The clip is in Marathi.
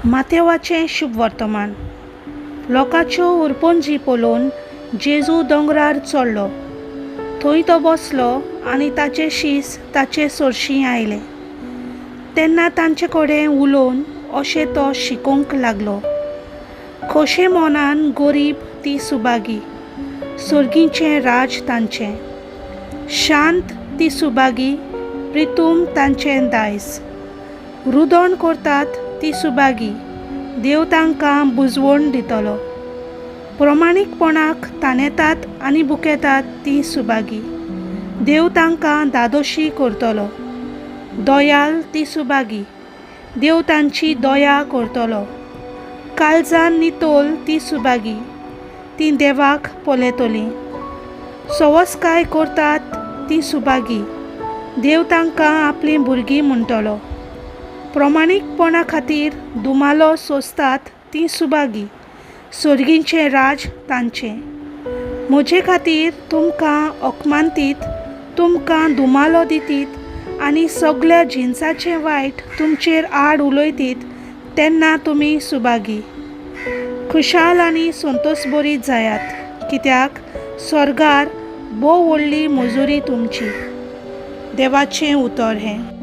माथेवाचें शुभ वर्तमान. लोकांच्यो उरपोंजी पळोवन जेजू दोंगरार चडलो. थंय तो बसलो आनी ताचे शीस ताचे सोरशीं आयले. तेन्ना तांचे कडेन उलोवन अशें तो शिकोवंक लागलो. खोशे मोनान गरीब ती सुबागी, सर्गीचें राज तांचें. शांत ती सुबागी, प्रितूम तांचें दायज. रुदण करतात ती सुबागी, देव तांकां बुजवण दितलो. प्रमाणीकपणाक ताणेतात आनी बुकेतात ती सुबागी, देव तांकां दादोशी करतलो. दोयाल ती सुबागी, देव तांची दोया करतलो. काळजान नितोल ती सुबागी, ती देवाक पोलेतली. सवस्काय करतात ती सुबागी, देव तांकां आपलीं भुरगीं म्हणटलो. प्रमाणीकपणा खातीर दुमालो सोंसतात ती सुबागी, सर्गीचें राज तांचें. म्हजे खातीर तुमकां ओकमानतीत, तुमकां दुमालो दितीत आनी सगल्या जिन्साचें वायट तुमचेर आड उलयतीत तेन्ना तुमी सुबागी. खुशाल आनी संतोशभरीत जायात, कित्याक स्वर्गार भोव व्हडली मजुरी तुमची. देवाचें उतर हें.